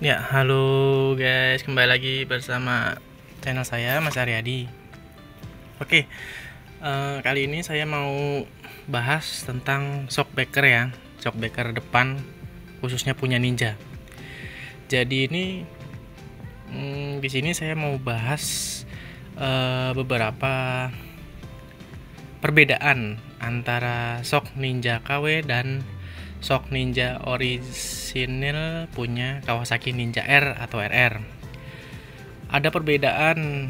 Ya, halo guys, kembali lagi bersama channel saya, Mas Aryadi. Oke, kali ini saya mau bahas tentang shockbreaker ya, shockbreaker depan, khususnya punya Ninja. Jadi ini di sini saya mau bahas beberapa perbedaan antara shock Ninja KW dan shock Ninja orisinil punya Kawasaki Ninja R atau RR. Ada perbedaan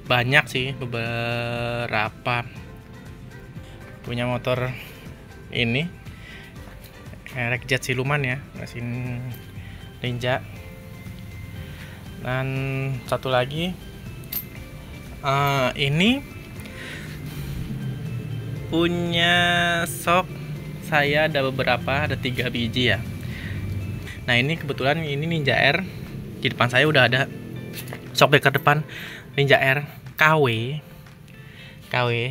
banyak sih, beberapa punya motor ini merek jet siluman ya, mesin Ninja. Dan satu lagi ini punya shock saya ada beberapa, ada 3 biji ya. Nah ini kebetulan ini Ninja R, di depan saya udah ada shockbreaker depan Ninja R KW.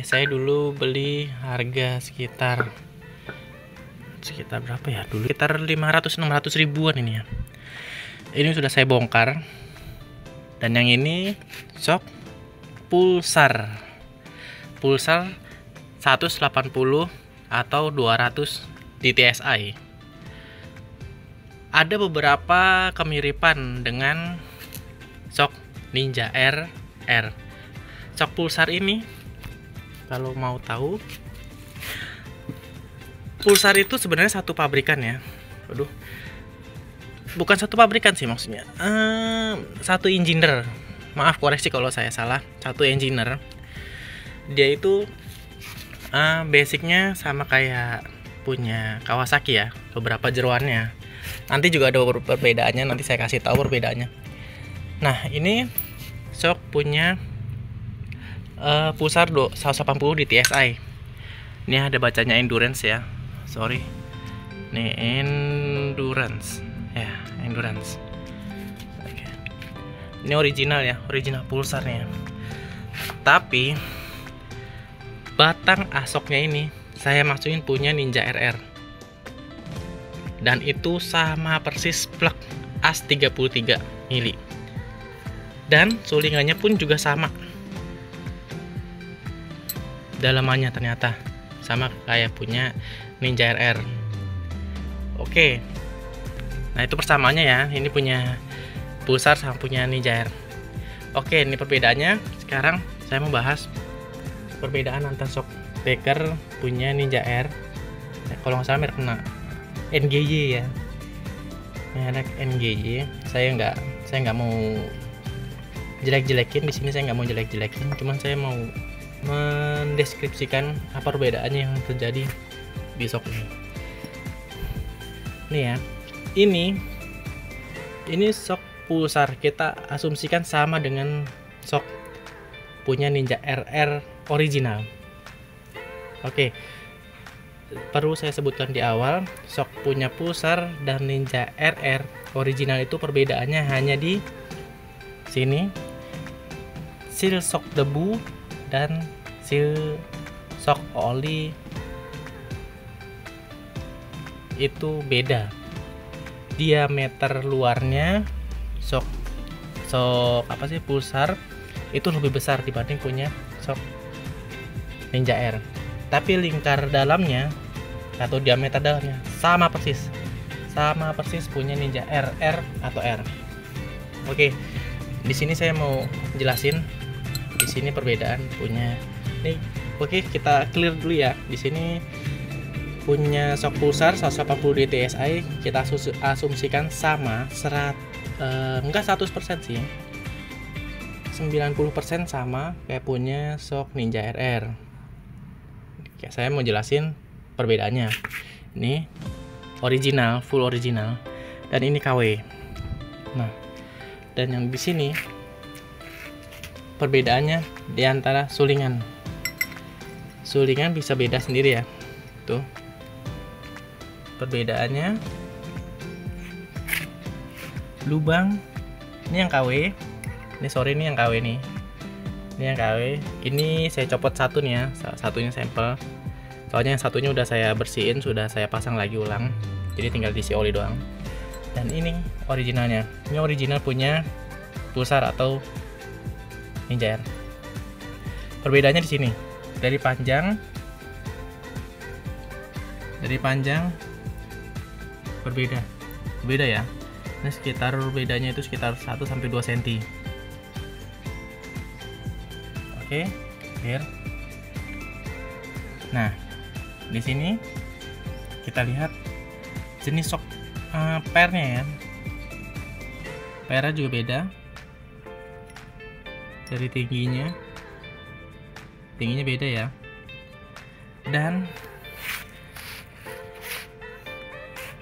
Saya dulu beli harga sekitar berapa ya dulu, sekitar 500-600 ribuan ini ya. Ini sudah saya bongkar. Dan yang ini shock Pulsar 180 atau 200 DTSI. Ada beberapa kemiripan dengan shock Ninja RR. Shock Pulsar ini, kalau mau tahu, Pulsar itu sebenarnya satu pabrikan ya. Aduh, bukan satu pabrikan sih maksudnya. Satu engineer. Maaf koreksi kalau saya salah. Satu engineer. Dia itu basicnya sama kayak punya Kawasaki ya, beberapa jeroannya. Nanti juga ada perbedaannya, nanti saya kasih tahu perbedaannya. Nah ini shock punya Pulsar 180 di TSI. Ini ada bacanya endurance ya, sorry. Nih endurance ya, endurance. Oke. Ini original ya, original Pulsarnya. Tapi batang asoknya ini saya masukin punya Ninja RR, dan itu sama persis plug as 33 mili, dan sulingannya pun juga sama, dalamannya ternyata sama kayak punya Ninja RR. Oke, nah itu persamaannya ya, ini punya Pulsar sama punya Ninja R. Oke, ini perbedaannya. Sekarang saya mau bahas perbedaan antara shockbreaker punya Ninja R, kalau nggak salah merek NGY ya, merek NGY. Saya nggak mau jelek-jelekin di sini, saya nggak mau jelek-jelekin, cuman saya mau mendeskripsikan apa perbedaannya yang terjadi di shock ini. Nih ya, ini shock Pulsar kita asumsikan sama dengan shock punya Ninja RR original. Oke, perlu saya sebutkan di awal, shock punya Pulsar dan Ninja RR original itu perbedaannya hanya di sini, seal shock debu dan seal shock oli itu beda. Diameter luarnya shock Pulsar itu lebih besar dibanding punya shock Ninja R. Tapi lingkar dalamnya atau diameter dalamnya sama persis punya Ninja RR atau R. Oke, di sini saya mau jelasin di sini perbedaan punya nih. Oke, kita clear dulu ya. Di sini punya shock Pulsar 180 DTSI kita asumsikan sama enggak 100% sih, 90% sama kayak punya shock Ninja RR. Oke, saya mau jelasin perbedaannya. Ini original, full original, dan ini KW. Nah, dan yang di sini perbedaannya di antara sulingan bisa beda sendiri ya. Tuh perbedaannya, lubang ini yang KW, ini sorry ini yang KW nih, ini yang KW. Ini saya copot satu nih ya, satunya sampel, soalnya yang satunya udah saya bersihin, sudah saya pasang lagi ulang, jadi tinggal diisi oli doang. Dan ini originalnya. Ini original punya Pulsar atau Ninja Air. Perbedaannya di sini. Dari panjang berbeda ya. Ini sekitar bedanya itu sekitar 1 sampai 2 cm. Oke, clear. Nah, di sini kita lihat jenis sok pernya ya. Pernya juga beda. Dari tingginya beda ya. Dan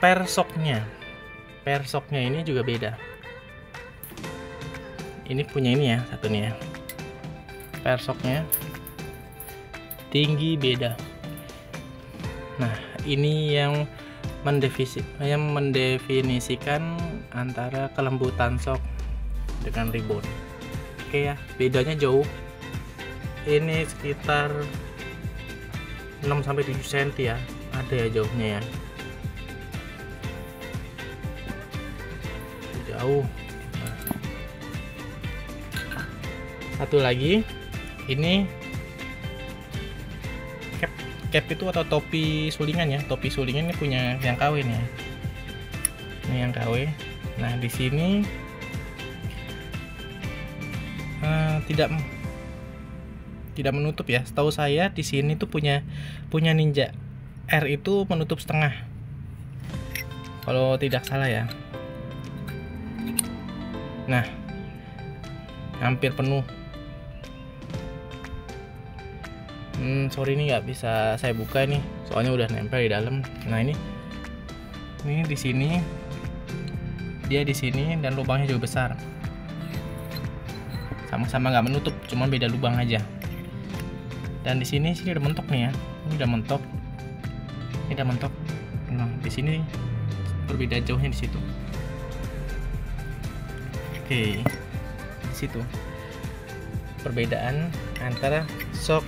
per soknya ini juga beda. Ini punya ini ya, satu nih ya. Per soknya tinggi beda. Nah, ini yang mendefinisikan antara kelembutan sok dengan rebound. Oke ya, bedanya jauh. Ini sekitar 6 sampai 7 cm ya. Ada ya jauhnya ya. Jauh. Nah. Satu lagi, ini cap itu atau topi sulingan ya. Topi sulingan ini punya yang KW nih ya. Ini yang KW. Nah, di sini tidak menutup ya. Setahu saya di sini tuh punya Ninja Air itu menutup setengah. Kalau tidak salah ya. Nah, hampir penuh. Sorry ini nggak bisa saya buka nih, soalnya udah nempel di dalam. Nah ini di sini, dia di sini dan lubangnya juga besar. Sama-sama nggak menutup, cuma beda lubang aja. Dan di sini udah mentok nih ya. Ini udah mentok. Nah, di sini berbeda jauhnya di situ. Oke, di situ perbedaan antara sok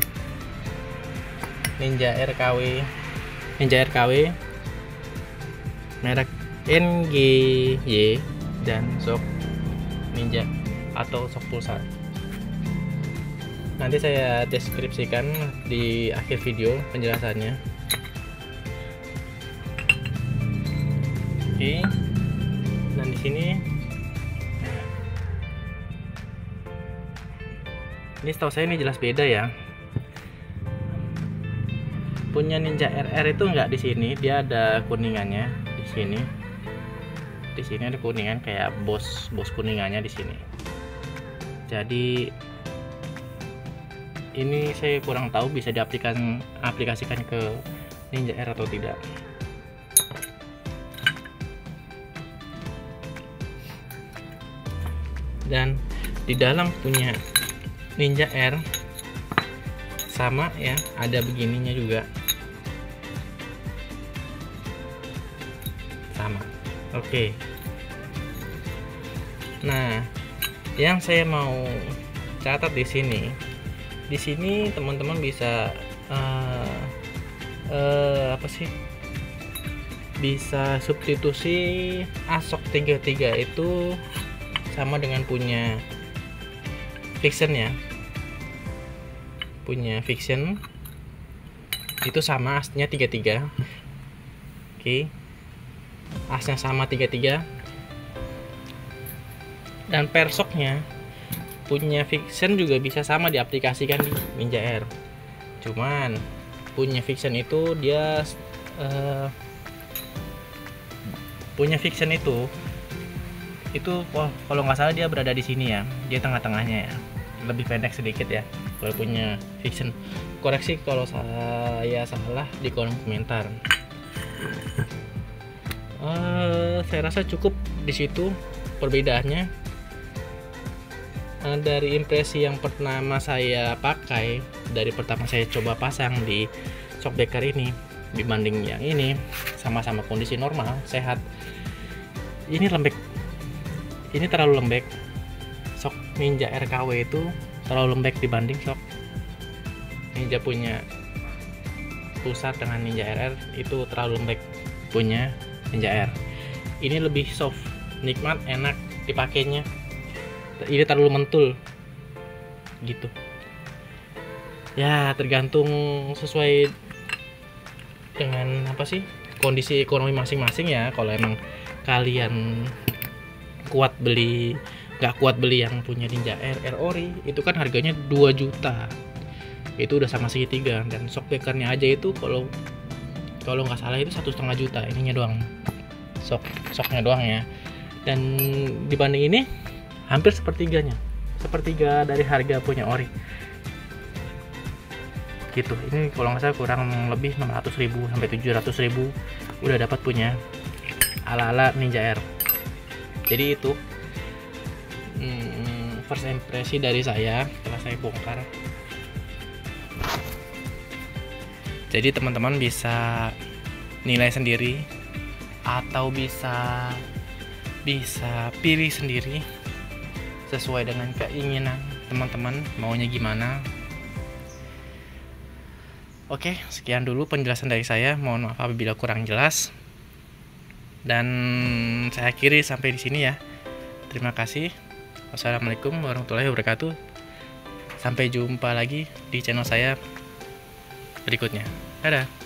Ninja Air KW merek NGY dan sok Ninja atau sok Pulsar. Nanti saya deskripsikan di akhir video penjelasannya. Oke. Dan di sini ini setahu saya ini jelas beda ya. Punya Ninja RR itu enggak di sini, dia ada kuningannya di sini. Di sini ada kuningan kayak bos kuningannya di sini. Jadi ini saya kurang tahu bisa diaplikasikan ke Ninja Air atau tidak. Dan di dalam punya Ninja Air sama ya, ada begininya juga sama. Oke. Nah, yang saya mau catat di sini teman-teman bisa bisa substitusi ASOK 33 itu sama dengan punya Vixen ya. Punya Vixen itu sama asnya 33. Oke. Asnya sama 33. Dan persoknya punya Vixen juga bisa sama diaplikasikan di Ninja Air. Cuman punya Vixen itu dia punya Vixen itu kalau nggak salah dia berada di sini ya, dia tengah-tengahnya ya, lebih pendek sedikit ya. Kalau punya Vixen, koreksi kalau saya salah di kolom komentar. Saya rasa cukup di situ perbedaannya. Dari impresi yang pertama saya pakai, dari pertama saya coba pasang di Shockbreaker ini dibanding yang ini, sama-sama kondisi normal sehat, ini lembek, ini terlalu lembek. Shock Ninja RKW itu terlalu lembek dibanding Shock Ninja punya Pulsar dengan Ninja RR, itu terlalu lembek punya Ninja R. ini lebih soft, nikmat, enak dipakainya. Ini terlalu mentul gitu ya, tergantung sesuai dengan apa sih kondisi ekonomi masing-masing ya. Kalau emang kalian nggak kuat beli yang punya Ninja Air ori, itu kan harganya 2 juta, itu udah sama segitiga. Dan shockbreakernya aja itu kalau nggak salah itu 1,5 juta, ininya doang, shocknya doang ya. Dan dibanding ini hampir sepertiga dari harga punya ori gitu. Ini kalau nggak salah kurang lebih 600.000 sampai 700.000 udah dapat punya ala-ala Ninja Air. Jadi itu first impresi dari saya setelah saya bongkar. Jadi teman-teman bisa nilai sendiri atau bisa pilih sendiri sesuai dengan keinginan teman-teman maunya gimana. Oke, sekian dulu penjelasan dari saya. Mohon maaf apabila kurang jelas. Dan saya akhiri sampai di sini ya. Terima kasih. Wassalamualaikum warahmatullahi wabarakatuh. Sampai jumpa lagi di channel saya berikutnya. Dadah.